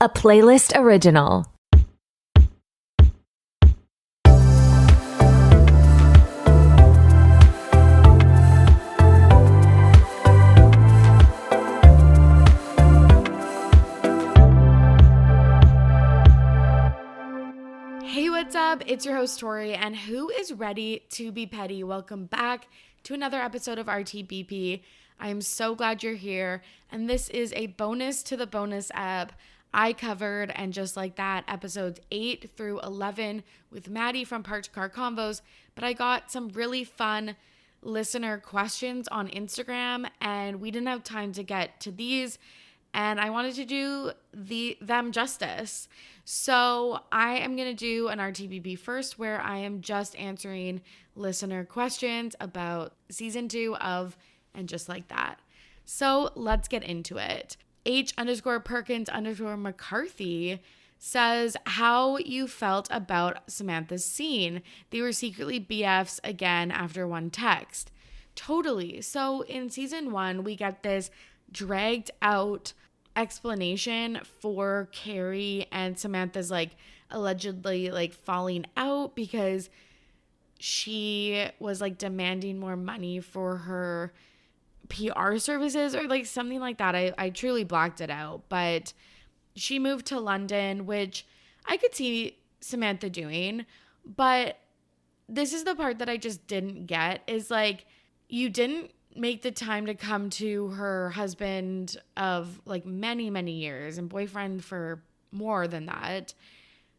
a playlist original. Hey, what's up? It's your host, Torry, and who is ready to be petty? Welcome back to another episode of RTBP. I am so glad you're here, and this is a bonus to the bonus app. I covered, and just like that, episodes 8 through 11 with Maddie from Parked Car Convos, but I got some really fun listener questions on Instagram, and we didn't have time to get to these, and I wanted to do them justice. So I am going to do an RTBP first, where I am just answering listener questions about season 2 of And Just Like That. So let's get into it. H_Perkins_McCarthy says how you felt about Samantha's scene. They were secretly BFs again after one text. Totally. So in season 1, we get this dragged out explanation for Carrie and Samantha's allegedly falling out because she was demanding more money for her PR services or something like that. I truly blacked it out, but she moved to London, which I could see Samantha doing, but this is the part that I just didn't get is you didn't make the time to come to her husband of many, many years and boyfriend for more than that,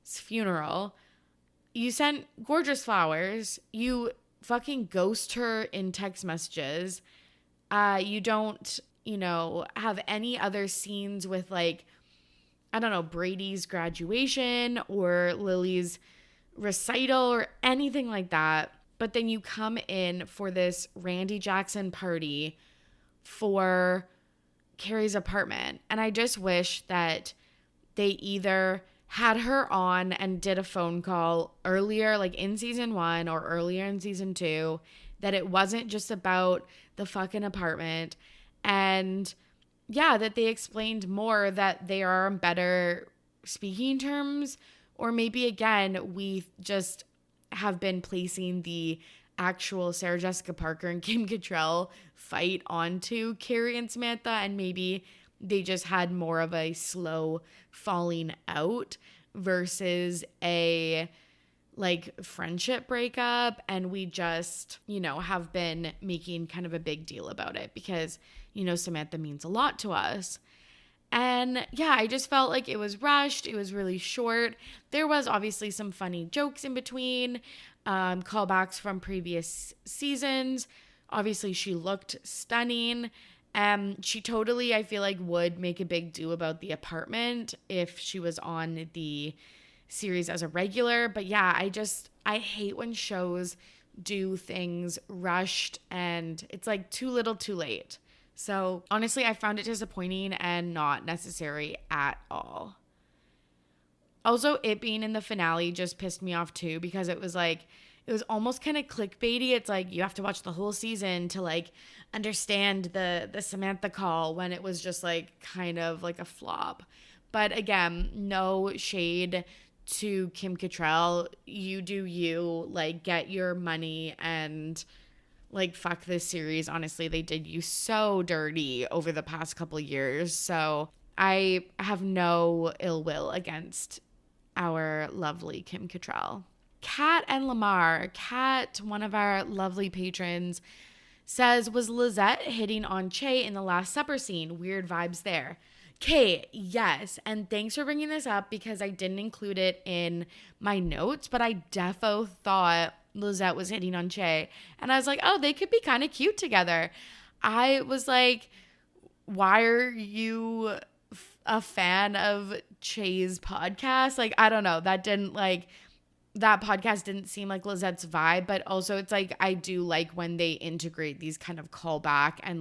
his funeral. You sent gorgeous flowers. You fucking ghost her in text messages. You don't, have any other scenes with Brady's graduation or Lily's recital or anything like that. But then you come in for this Randy Jackson party for Carrie's apartment. And I just wish that they either had her on and did a phone call earlier, in season 1 or earlier in season 2, that it wasn't just about the fucking apartment. And yeah, that they explained more that they are on better speaking terms. Or maybe, again, we just have been placing the actual Sarah Jessica Parker and Kim Cattrall fight onto Carrie and Samantha, and maybe they just had more of a slow falling out versus a friendship breakup, and we just have been making kind of a big deal about it because Samantha means a lot to us. And yeah, I just felt like it was rushed. It was really short. There was obviously some funny jokes in between, callbacks from previous seasons. Obviously, she looked stunning. She totally, I feel like, would make a big deal about the apartment if she was on the series as a regular. But yeah, I hate when shows do things rushed and it's too little too late. So honestly, I found it disappointing and not necessary at all. Also, it being in the finale just pissed me off too, because it was almost kind of clickbaity. It's you have to watch the whole season to understand the Samantha call, when it was just kind of a flop. But again, no shade to Kim Cattrall. You do you, get your money and fuck this series. Honestly, they did you so dirty over the past couple of years. So I have no ill will against our lovely Kim Cattrall. Kat and Lamar. Kat, one of our lovely patrons, says, was Lizette hitting on Che in the Last Supper scene? Weird vibes there. Okay, yes. And thanks for bringing this up because I didn't include it in my notes, but I defo thought Lizette was hitting on Che. And I was like, oh, they could be kind of cute together. I was like, why are you a fan of Che's podcast? I don't know. That podcast didn't seem like Lizette's vibe, but also it's I do like when they integrate these kind of callback and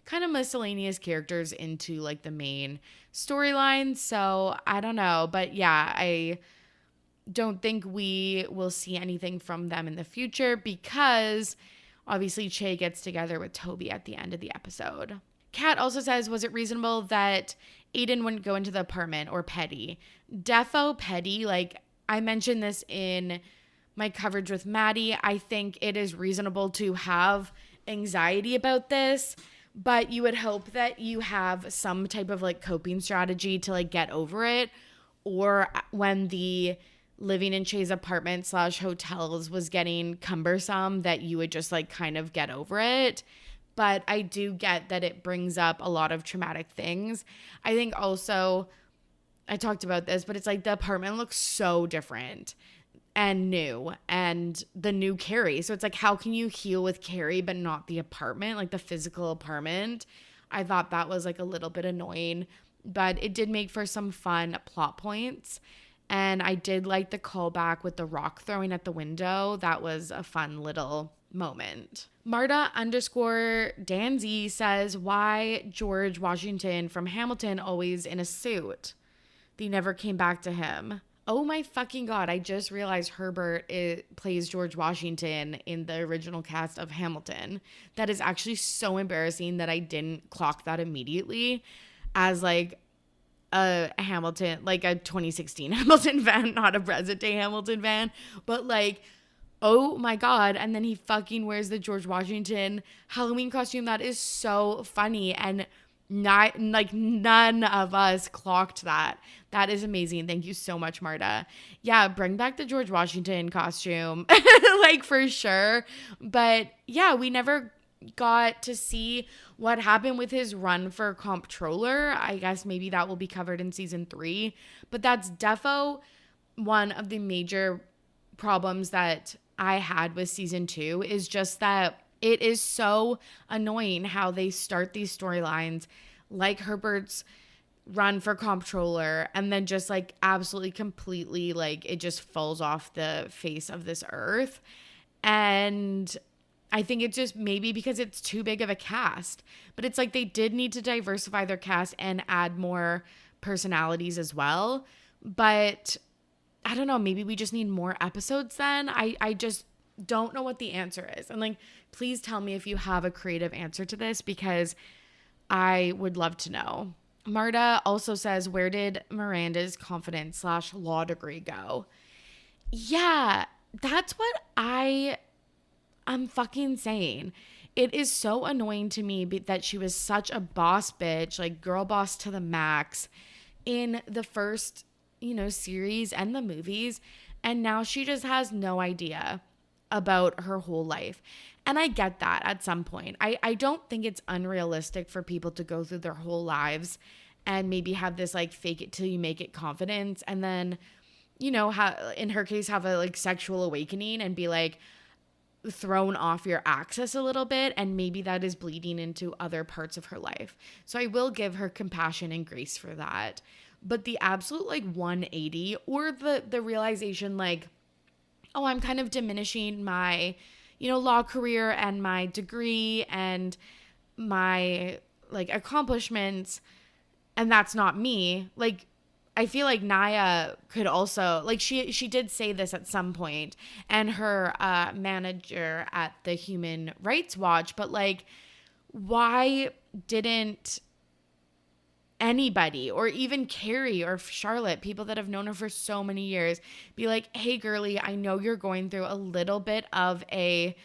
kind of miscellaneous characters into the main storyline. So I don't know, but yeah, I don't think we will see anything from them in the future because obviously Che gets together with Toby at the end of the episode. Kat also says, was it reasonable that Aiden wouldn't go into the apartment, or petty. Defo petty. Like, I mentioned this in my coverage with Maddie. I think it is reasonable to have anxiety about this, but you would hope that you have some type of like coping strategy to like get over it. Or when the living in Che's apartment / hotels was getting cumbersome, that you would just like kind of get over it. But I do get that it brings up a lot of traumatic things. I think also, I talked about this, but it's like the apartment looks so different and new, and the new Carrie. So it's like, how can you heal with Carrie but not the apartment, like the physical apartment? I thought that was like a little bit annoying, but it did make for some fun plot points. And I did like the callback with the rock throwing at the window. That was a fun little moment. Marta _ Danzy says, why George Washington from Hamilton always in a suit? They never came back to him. Oh my fucking God. I just realized Herbert plays George Washington in the original cast of Hamilton. That is actually so embarrassing that I didn't clock that immediately as like a Hamilton, like a 2016 Hamilton fan, not a present day Hamilton fan, but like, oh my God. And then he fucking wears the George Washington Halloween costume. That is so funny. And not like none of us clocked that. That is amazing. Thank you so much, Marta. Yeah, bring back the George Washington costume, like for sure. But yeah, we never got to see what happened with his run for comptroller. I guess maybe that will be covered in season 3. But that's defo one of the major problems that I had with season 2, is just that it is so annoying how they start these storylines like Herbert's run for comptroller, and then just like absolutely completely like it just falls off the face of this earth. And I think it's just maybe because it's too big of a cast, but it's like they did need to diversify their cast and add more personalities as well. But I don't know, maybe we just need more episodes then. I just don't know what the answer is. And like, please tell me if you have a creative answer to this, because I would love to know. Marta also says, where did Miranda's confidence / law degree go? Yeah, that's what I'm fucking saying. It is so annoying to me that she was such a boss bitch, like girl boss to the max in the first, series and the movies. And now she just has no idea about her whole life. And I get that at some point. I don't think it's unrealistic for people to go through their whole lives and maybe have this like fake it till you make it confidence, and then, in her case, have a like sexual awakening and be like thrown off your axis a little bit, and maybe that is bleeding into other parts of her life. So I will give her compassion and grace for that. But the absolute like 180, or the realization like, oh, I'm kind of diminishing my, law career and my degree and my like accomplishments, and that's not me. Like, I feel like Naya could also, like, she did say this at some point, and her manager at the Human Rights Watch, but like, why didn't anybody, or even Carrie or Charlotte, people that have known her for so many years, be like, hey girly, I know you're going through a little bit of a,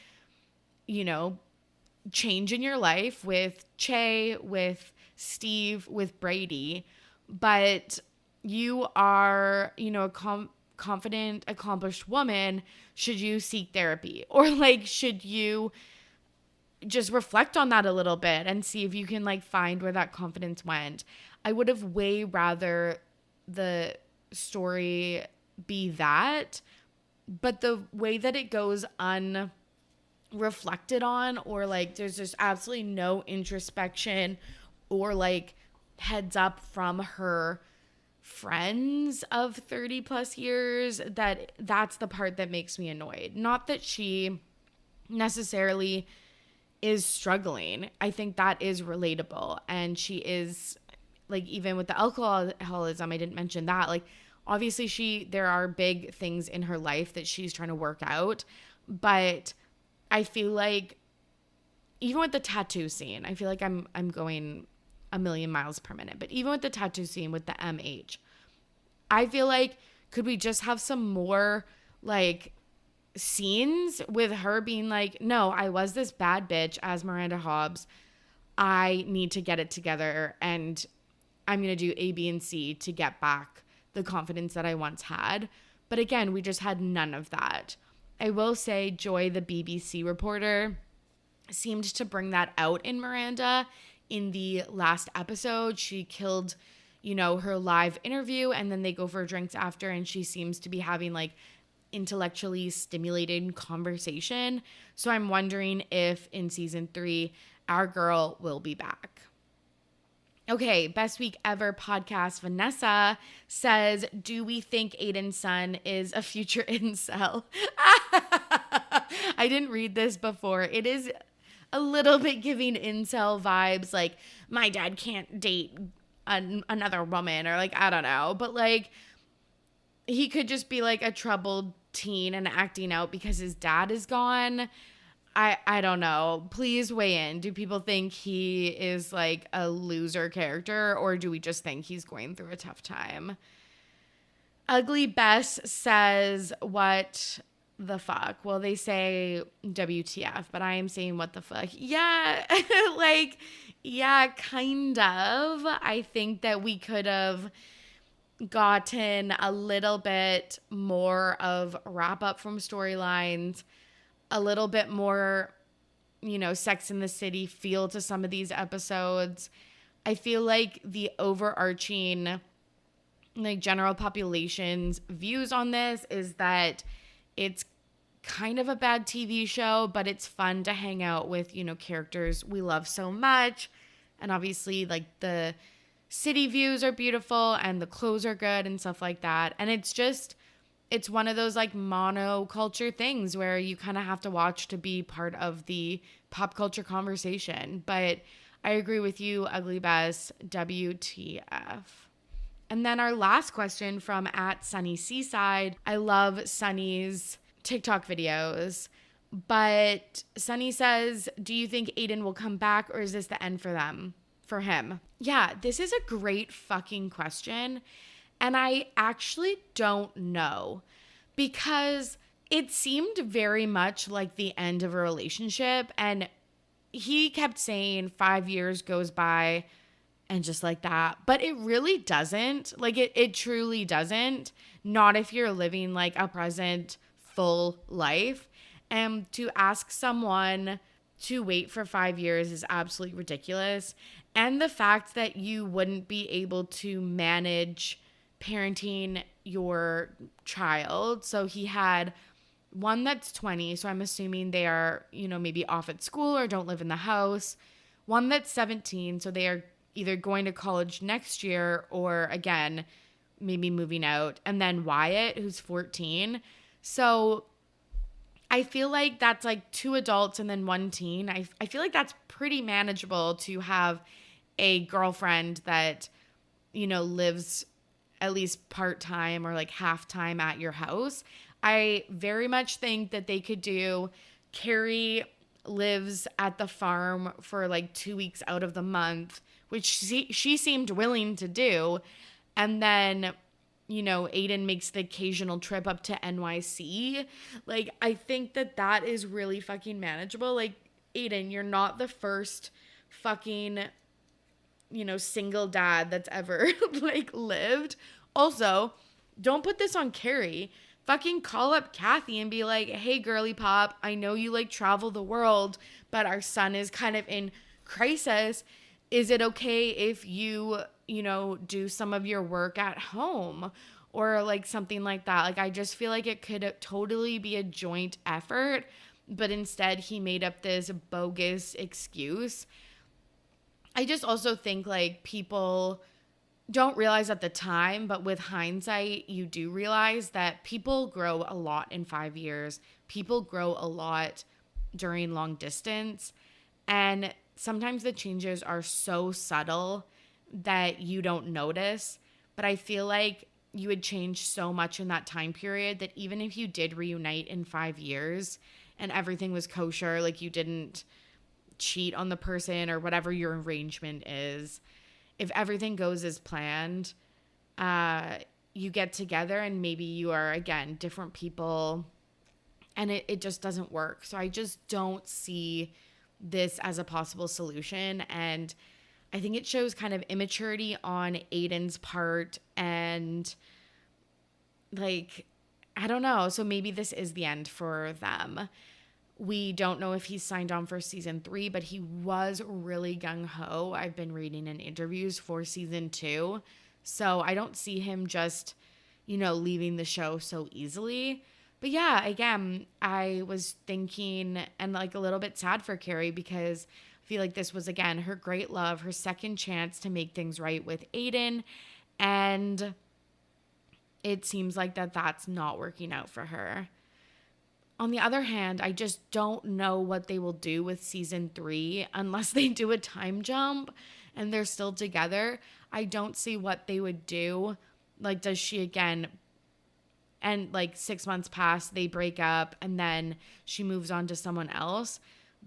change in your life with Che, with Steve, with Brady, but you are, a confident, accomplished woman. Should you seek therapy? Or like, should you just reflect on that a little bit and see if you can like find where that confidence went? I would have way rather the story be that, but the way that it goes unreflected on, or like there's just absolutely no introspection or like heads up from her friends of 30 plus years, that's the part that makes me annoyed. Not that she necessarily is struggling. I think that is relatable, and she is like, even with the alcoholism, I didn't mention that, like obviously there are big things in her life that she's trying to work out, but I feel like even with the tattoo scene, I feel like I'm going a million miles per minute. But even with the tattoo scene with the MH, I feel like, could we just have some more like scenes with her being like, no, I was this bad bitch as Miranda Hobbs. I need to get it together and I'm going to do A, B, and C to get back the confidence that I once had. But again, we just had none of that. I will say Joy, the BBC reporter, seemed to bring that out in Miranda in the last episode. She killed, her live interview, and then they go for drinks after, and she seems to be having like intellectually stimulated conversation. So I'm wondering if in season 3, our girl will be back. Okay, Best Week Ever podcast. Vanessa says, do we think Aiden's son is a future incel? I didn't read this before. It is a little bit giving incel vibes, like my dad can't date another woman, or like, I don't know. But like, he could just be like a troubled teen and acting out because his dad is gone. I don't know. Please weigh in. Do people think he is like a loser character, or do we just think he's going through a tough time? Ugly Bess says, what the fuck? Well, they say WTF, but I am saying what the fuck. Yeah, like, yeah, kind of. I think that we could have gotten a little bit more of wrap up from storylines, a little bit more, Sex in the City feel to some of these episodes. I feel like the overarching, like, general population's views on this is that it's kind of a bad TV show, but it's fun to hang out with, characters we love so much. And obviously, like, the city views are beautiful and the clothes are good and stuff like that. And it's one of those like monoculture things where you kind of have to watch to be part of the pop culture conversation. But I agree with you, Ugly Bess, WTF. And then our last question from @SunnySeaside. I love Sunny's TikTok videos, but Sunny says, do you think Aiden will come back, or is this the end for him? Yeah, this is a great fucking question. And I actually don't know, because it seemed very much like the end of a relationship. And he kept saying 5 years goes by and just like that. But it really doesn't. Like, it truly doesn't. Not if you're living like a present full life. And to ask someone to wait for 5 years is absolutely ridiculous. And the fact that you wouldn't be able to manage parenting your child. So he had one that's 20. So I'm assuming they are, maybe off at school or don't live in the house. One that's 17. So they are either going to college next year or, again, maybe moving out. And then Wyatt, who's 14. So I feel like that's like 2 adults and then 1 teen. I feel like that's pretty manageable to have a girlfriend that, lives at least part-time or like half-time at your house. I very much think that they could do Carrie lives at the farm for like 2 weeks out of the month, which she seemed willing to do. And then, Aiden makes the occasional trip up to NYC. Like, I think that is really fucking manageable. Like, Aiden, you're not the first fucking, single dad that's ever like lived. Also, don't put this on Carrie. Fucking call up Kathy and be like, hey, girly pop, I know you like travel the world, but our son is kind of in crisis. Is it okay if you, do some of your work at home or like something like that? Like, I just feel like it could totally be a joint effort, but instead he made up this bogus excuse. I just also think like people don't realize at the time, but with hindsight, you do realize that people grow a lot in 5 years. People grow a lot during long distance. And sometimes the changes are so subtle that you don't notice. But I feel like you would change so much in that time period that even if you did reunite in 5 years and everything was kosher, like you didn't cheat on the person or whatever your arrangement is, if everything goes as planned, you get together and maybe you are, again, different people, and it just doesn't work. So I just don't see this as a possible solution. And I think it shows kind of immaturity on Aiden's part, and like, I don't know. So maybe this is the end for them. We don't know if he's signed on for season 3, but he was really gung-ho. I've been reading in interviews for season 2. So I don't see him just, leaving the show so easily. But yeah, again, I was thinking and like a little bit sad for Carrie, because I feel like this was, again, her great love, her second chance to make things right with Aiden. And it seems like that's not working out for her. On the other hand, I just don't know what they will do with season 3 unless they do a time jump and they're still together. I don't see what they would do. Like, does she again, and like 6 months pass, they break up, and then she moves on to someone else.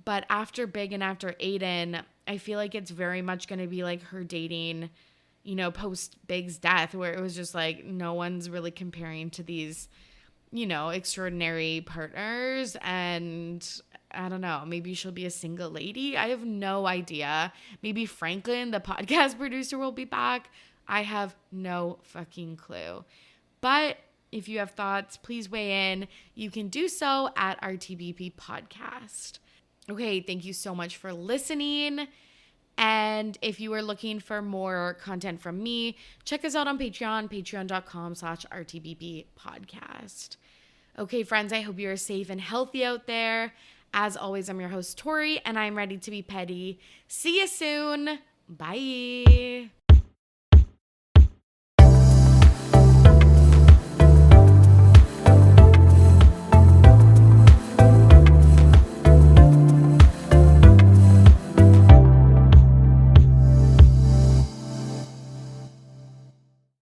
But after Big and after Aiden, I feel like it's very much going to be like her dating, post Big's death, where it was just like no one's really comparing to these extraordinary partners. And I don't know, maybe she'll be a single lady. I have no idea. Maybe Franklin, the podcast producer, will be back. I have no fucking clue. But if you have thoughts, please weigh in. You can do so at our TBP podcast. Okay, thank you so much for listening. And if you are looking for more content from me, check us out on Patreon, patreon.com/RTBP podcast. Okay, friends, I hope you are safe and healthy out there. As always, I'm your host, Torry, and I'm ready to be petty. See you soon. Bye.